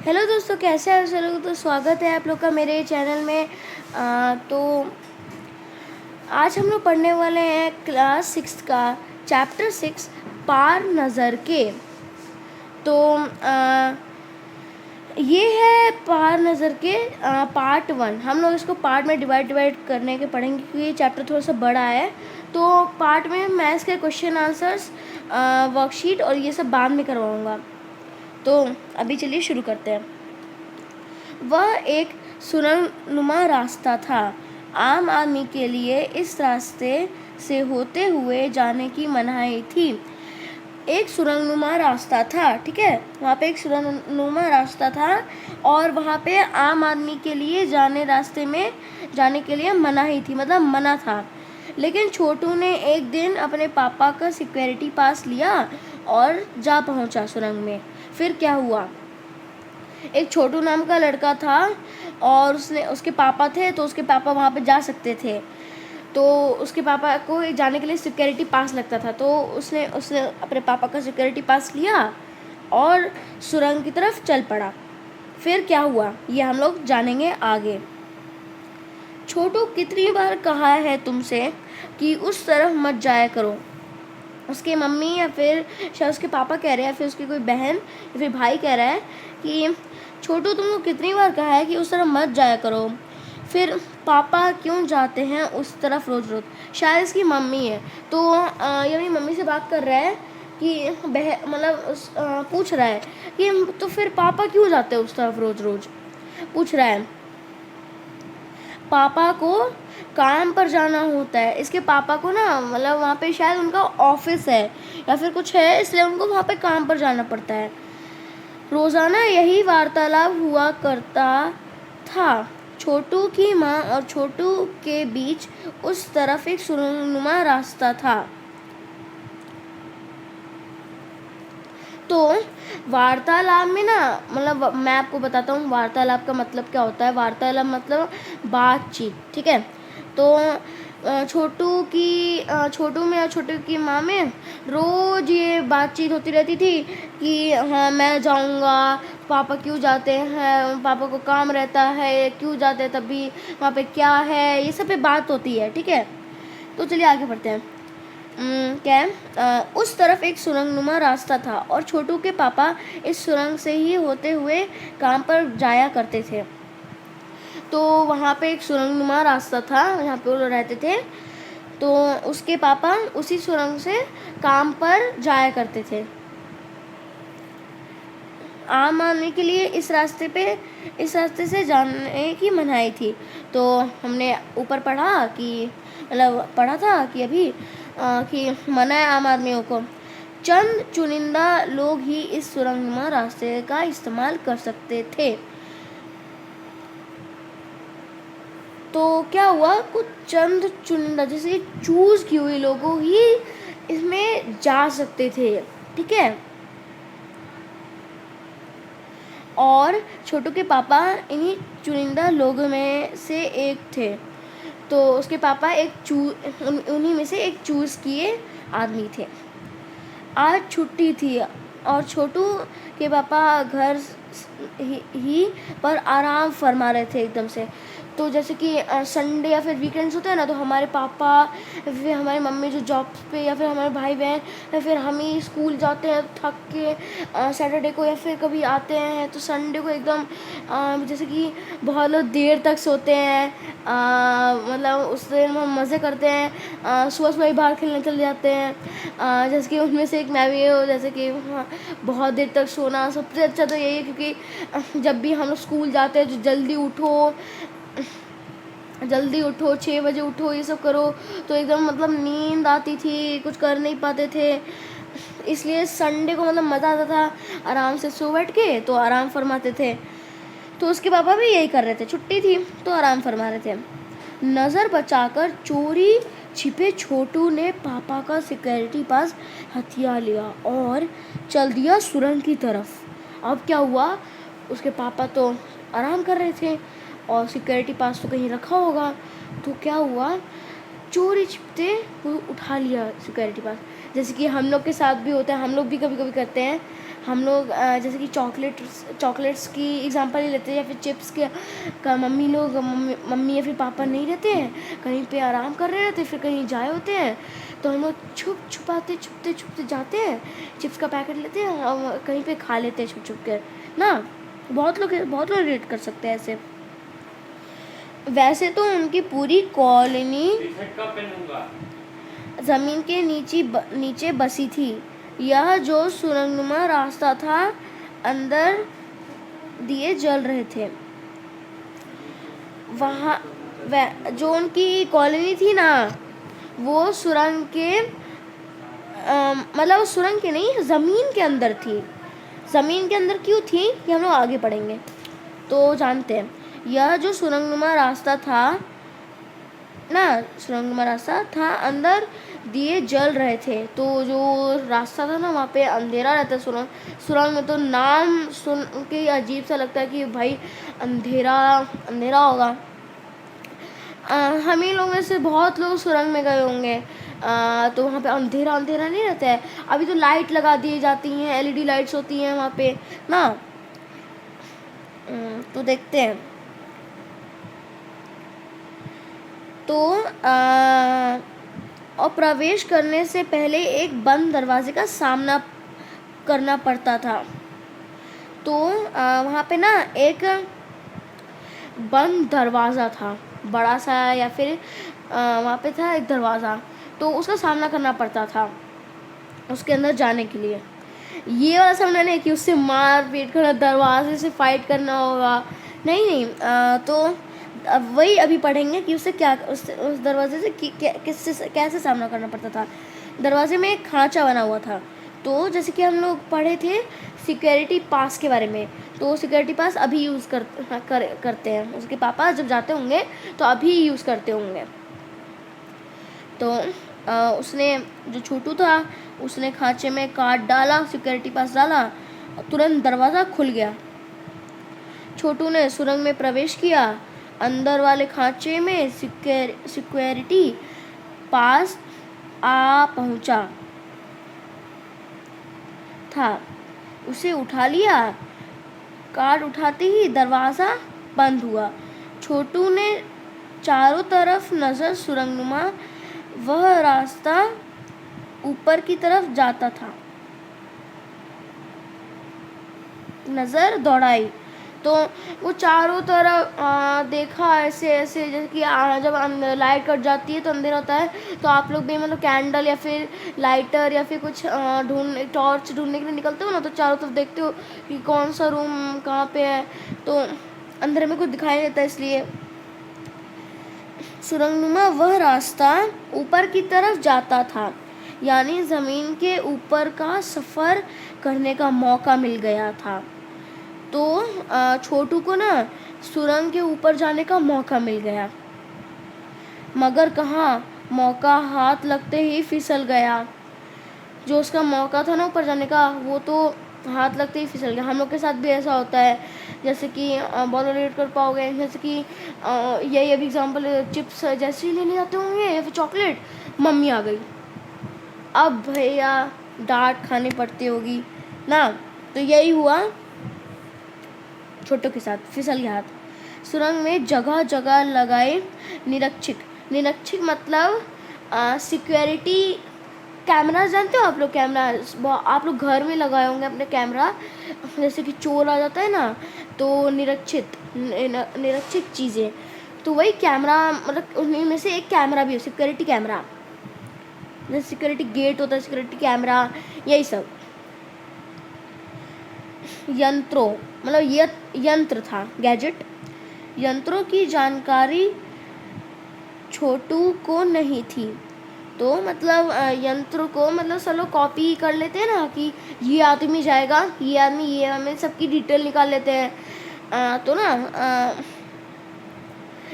Hello दोस्तों, कैसे हैं आप लोग। तो स्वागत है आप लोग का मेरे चैनल में। तो आज हम लोग पढ़ने वाले हैं क्लास 6 का चैप्टर 6 पार नज़र के। तो ये है पार नज़र के पार्ट 1। हम लोग इसको पार्ट में डिवाइड करने के पढ़ेंगे क्योंकि ये चैप्टर थोड़ा सा बड़ा है। तो पार्ट में मैथ्स के क्वेश्चन आंसर्स, वर्कशीट और ये सब बाद में करवाऊँगा। तो अभी चलिए शुरू करते हैं। वह एक सुरंगनुमा रास्ता था। आम आदमी के लिए इस रास्ते से होते हुए जाने की मनाही थी। एक सुरंगनुमा रास्ता था, ठीक है, वहाँ पे एक सुरंगनुमा रास्ता था और वहाँ पे आम आदमी के लिए रास्ते में जाने के लिए मनाही थी, मतलब मना था। लेकिन छोटू ने एक दिन अपने पापा का सिक्योरिटी पास लिया और जा पहुँचा सुरंग में। फिर क्या हुआ, एक छोटू नाम का लड़का था और उसके पापा थे, तो उसके पापा वहाँ पे जा सकते थे। तो उसके पापा को जाने के लिए सिक्योरिटी पास लगता था, तो उसने अपने पापा का सिक्योरिटी पास लिया और सुरंग की तरफ चल पड़ा। फिर क्या हुआ ये हम लोग जानेंगे आगे। छोटू, कितनी बार कहा है तुमसे कि उस तरफ मत जाया करो। उसके मम्मी या फिर शायद उसके पापा कह रहे हैं, फिर उसकी कोई बहन या फिर भाई कह रहा है कि छोटू, तुमको कितनी बार कहा है कि उस तरफ मत जाया करो। फिर पापा क्यों जाते हैं उस तरफ रोज रोज। शायद इसकी मम्मी है, तो ये अपनी मम्मी से बात कर रहा है कि मतलब पूछ रहा है कि तो फिर पापा क्यों जाते हैं उस तरफ रोज रोज, पूछ रहा है। पापा को काम पर जाना होता है। इसके पापा को ना, मतलब वहाँ पे शायद उनका ऑफिस है या फिर कुछ है, इसलिए उनको वहाँ पे काम पर जाना पड़ता है। रोज़ाना यही वार्तालाप हुआ करता था। छोटू की माँ और छोटू के बीच उस तरफ एक सुरंगनुमा रास्ता था। तो वार्तालाप में ना, मतलब मैं आपको बताता हूँ वार्तालाप का मतलब क्या होता है। वार्तालाप मतलब बातचीत, ठीक है। तो छोटू में और छोटू की माँ में रोज़ ये बातचीत होती रहती थी कि हाँ मैं जाऊँगा, पापा क्यों जाते हैं, पापा को काम रहता है, क्यों जाते हैं, तभी वहाँ पे क्या है, ये सब पे बात होती है, ठीक है। तो चलिए आगे बढ़ते हैं। उस तरफ एक सुरंगनुमा रास्ता था और छोटू के पापा इस सुरंग से ही होते हुए काम पर जाया करते थे। तो वहाँ पे एक सुरंगनुमा रास्ता था, जहाँ पे वो लोग रहते थे। तो उसके पापा उसी सुरंग से काम पर जाया करते थे। आम आदमी के लिए इस रास्ते से जाने की मनाही थी। तो हमने ऊपर पढ़ा कि मतलब पढ़ा था कि अभी कि मना है आम आदमियों को। चंद चुनिंदा लोग ही इस सुरंगनुमा रास्ते का इस्तेमाल कर सकते थे। तो क्या हुआ, कुछ चंद चुनिंदा जैसे चूज की हुई लोगों ही इसमें जा सकते थे, ठीक है। और छोटू के पापा इन्हीं चुनिंदा लोगों में से एक थे। तो उसके पापा उन्हीं में से एक चूज़ किए आदमी थे। आज छुट्टी थी और छोटू के पापा घर ही पर आराम फरमा रहे थे एकदम से। तो जैसे कि संडे या फिर वीकेंड्स होते हैं ना, तो हमारे पापा या फिर हमारी मम्मी जो जॉब पे या फिर हमारे भाई बहन या फिर हम ही स्कूल जाते हैं थक के सैटरडे को, या फिर कभी आते हैं तो संडे को एकदम जैसे कि बहुत लोग देर तक सोते हैं। मतलब उस दिन हम मज़े करते हैं, सुबह सुबह ही बाहर खेलने चले जाते हैं। जैसे कि उनमें से एक मैं भी हूँ, जैसे कि बहुत देर तक सोना सबसे अच्छा तो यही है, क्योंकि जब भी हम लोग स्कूल जाते हैं तो जल्दी उठो 6 बजे उठो, ये सब करो, तो एकदम मतलब नींद आती थी, कुछ कर नहीं पाते थे। इसलिए संडे को मतलब मज़ा आता था, आराम से सो बैठ के तो आराम फरमाते थे। तो उसके पापा भी यही कर रहे थे, छुट्टी थी तो आराम फरमा रहे थे। नज़र बचाकर चोरी छिपे छोटू ने पापा का सिक्योरिटी पास हथिया लिया और चल दिया सुरंग की तरफ। अब क्या हुआ, उसके पापा तो आराम कर रहे थे और सिक्योरिटी पास तो कहीं रखा होगा। तो क्या हुआ, चोरी छिपते वो उठा लिया सिक्योरिटी पास। जैसे कि हम लोग के साथ भी होता है, हम लोग भी कभी कभी करते हैं। हम लोग जैसे कि चॉकलेट्स की एग्जांपल ही लेते हैं, या फिर चिप्स के का मम्मी या फिर पापा नहीं रहते हैं, कहीं पे आराम कर रहे रहते हैं, फिर कहीं जाए होते हैं, तो हम लोग छुपते छुपते जाते हैं, चिप्स का पैकेट लेते हैं और कहीं पे खा लेते हैं छुप कर ना। बहुत लोग रिलेट कर सकते हैं ऐसे। वैसे तो उनकी पूरी कॉलोनी जमीन के नीचे बसी थी। यह जो सुरंगनुमा रास्ता था, अंदर दिए जल रहे थे। वहाँ जो उनकी कॉलोनी थी ना, वो सुरंग के मतलब सुरंग के नहीं, ज़मीन के अंदर थी। ज़मीन के अंदर क्यों थी ये हम लोग आगे पढ़ेंगे तो जानते हैं। यह जो सुरंगनुमा रास्ता था ना, सुरंगनुमा रास्ता था, अंदर दिए जल रहे थे। तो जो रास्ता था ना, वहाँ पे अंधेरा रहता है। सुरंग में तो नाम सुन के अजीब सा लगता है कि भाई अंधेरा अंधेरा होगा। हम ही लोग में से बहुत लोग सुरंग में गए होंगे, तो वहाँ पे अंधेरा नहीं रहता है। अभी तो लाइट लगा दी जाती हैं, एलईडी लाइट्स होती हैं वहाँ पे ना। तो देखते हैं। तो और प्रवेश करने से पहले एक बंद दरवाजे का सामना करना पड़ता था। तो वहाँ पे ना एक बंद दरवाज़ा था, बड़ा सा, या फिर वहाँ पे था एक दरवाज़ा, तो उसका सामना करना पड़ता था उसके अंदर जाने के लिए। ये वाला सामना नहीं कि उससे मार पीट करना, दरवाजे से फाइट करना होगा, नहीं। तो वही अभी पढ़ेंगे कि उससे क्या, उस दरवाजे से कैसे सामना करना पड़ता था। दरवाजे में एक खांचा बना हुआ था। तो जैसे कि हम लोग पढ़े थे सिक्योरिटी पास के बारे में, तो सिक्योरिटी पास अभी यूज़ करते हैं। उसके पापा जब जाते होंगे तो अभी यूज़ करते होंगे। तो उसने, जो छोटू था, उसने खांचे में कार्ड डाला, सिक्योरिटी पास डाला, तुरंत दरवाज़ा खुल गया। छोटू ने सुरंग में प्रवेश किया। अंदर वाले खांचे में सिक्योरिटी पास आ पहुंचा था। उसे उठा लिया। कार्ड उठाते ही दरवाज़ा बंद हुआ। छोटू ने चारों तरफ नज़र सुरंगनुमा वह रास्ता ऊपर की तरफ जाता था नज़र दौड़ाई। तो वो चारों तरफ देखा ऐसे जैसे कि जब लाइट कट जाती है तो अंधेरा होता है, तो आप लोग भी मतलब कैंडल या फिर लाइटर या फिर कुछ टॉर्च ढूंढने के लिए निकलते हो ना, तो चारों तरफ देखते हो कि कौन सा रूम कहाँ पे है, तो अंधेरे में कुछ दिखाई नहीं देता। इसलिए सुरंगनुमा वह रास्ता ऊपर की तरफ जाता था, यानी ज़मीन के ऊपर का सफ़र करने का मौका मिल गया था। तो छोटू को ना सुरंग के ऊपर जाने का मौका मिल गया, मगर कहाँ, मौका हाथ लगते ही फिसल गया। जो उसका मौका था ना ऊपर जाने का, वो तो हाथ लगते ही फिसल गया। हम लोग के साथ भी ऐसा होता है, जैसे कि बहुत रिलेट कर पाओगे, जैसे कि यही अभी एग्जांपल, चिप्स जैसे ही लेने जाते होंगे या फिर चॉकलेट, मम्मी आ गई, अब भैया डांट खानी पड़ती होगी ना। तो यही हुआ छोटू के साथ, फिसल गया हाथ। सुरंग में जगह जगह लगाए निरीक्षक मतलब सिक्योरिटी कैमरा, जानते हो आप लोग कैमरा, आप लोग घर में लगाए होंगे अपने कैमरा। जैसे कि चोर आ जाता है ना, तो निरीक्षक चीज़ें, तो वही कैमरा, मतलब उन्हीं में से एक कैमरा भी है, सिक्योरिटी कैमरा, जैसे सिक्योरिटी गेट होता है, सिक्योरिटी कैमरा, यही सब। यंत्रों मतलब ये यंत्र था, गैजेट। यंत्रों की जानकारी छोटू को नहीं थी। तो मतलब यंत्र को मतलब सब लोग कॉपी कर लेते हैं ना, कि ये आदमी जाएगा, ये आदमी सबकी डिटेल निकाल लेते हैं। तो ना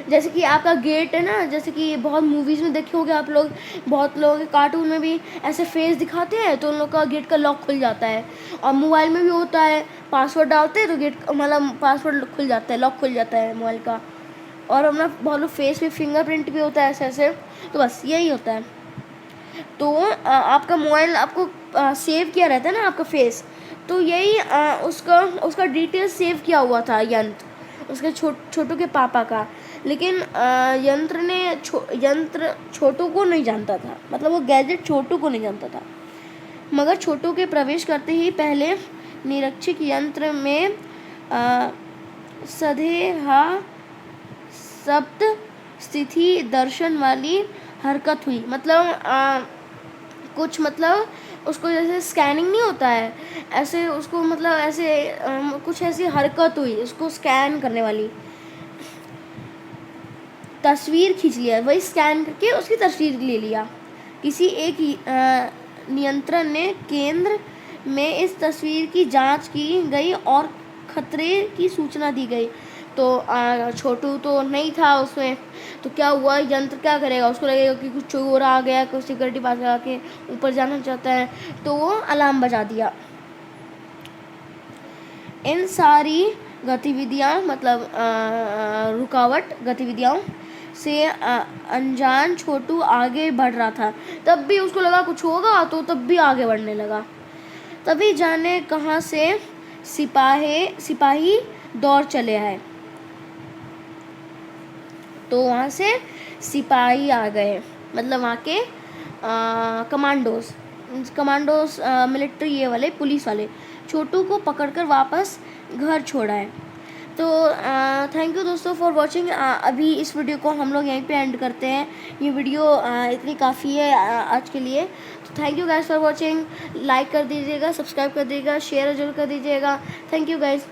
जैसे कि आपका गेट है ना, जैसे कि बहुत मूवीज़ में देखे होंगे आप लोग, बहुत लोग कार्टून में भी ऐसे फेस दिखाते हैं, तो उन लोग का गेट का लॉक खुल जाता है। और मोबाइल में भी होता है, पासवर्ड डालते हैं तो गेट मतलब पासवर्ड खुल जाता है, लॉक खुल जाता है मोबाइल का। और अपना बहुत लोग फेस पे फिंगरप्रिंट भी होता है ऐसे। तो बस यही होता है। तो आपका मोबाइल आपको सेव किया रहता है ना आपका फेस, तो यही उसका डिटेल सेव किया हुआ था यंत्र, उसके छोटू के पापा का। लेकिन यंत्र छोटू को नहीं जानता था, मतलब वो गैजेट छोटू को नहीं जानता था। मगर छोटू के प्रवेश करते ही पहले निरीक्षक यंत्र में सधेहा सप्त स्थिति दर्शन वाली हरकत हुई। मतलब कुछ, मतलब उसको जैसे स्कैनिंग नहीं होता है, ऐसे उसको मतलब ऐसे कुछ ऐसी हरकत हुई उसको स्कैन करने वाली। तस्वीर खींच लिया, वही स्कैन करके उसकी तस्वीर ले लिया। किसी एक नियंत्रण ने केंद्र में इस तस्वीर की जांच की गई और खतरे की सूचना दी गई। तो छोटू तो नहीं था उसमें, तो क्या हुआ, यंत्र क्या करेगा, उसको लगेगा कि कुछ चोर आ गया, कुछ सिक्योरिटी पास लगा के ऊपर जाना चाहता है, तो वो अलार्म बजा दिया। इन सारी गतिविधियाँ, मतलब रुकावट गतिविधियों से अनजान छोटू आगे बढ़ रहा था। तब भी उसको लगा कुछ होगा, तो तब भी आगे बढ़ने लगा। तभी जाने कहाँ से सिपाही दौड़ चले आए। तो वहाँ से सिपाही आ गए, मतलब वहाँ के कमांडोज मिलिट्री ये वाले पुलिस वाले छोटू को पकड़कर वापस घर छोड़ाए। तो थैंक यू दोस्तों फॉर वॉचिंग। अभी इस वीडियो को हम लोग यहीं पे एंड करते हैं। ये वीडियो इतनी काफ़ी है आज के लिए। तो thank you guys for watching. Like कर दीजिएगा, सब्सक्राइब कर दीजिएगा, शेयर जरूर कर दीजिएगा। Thank you guys.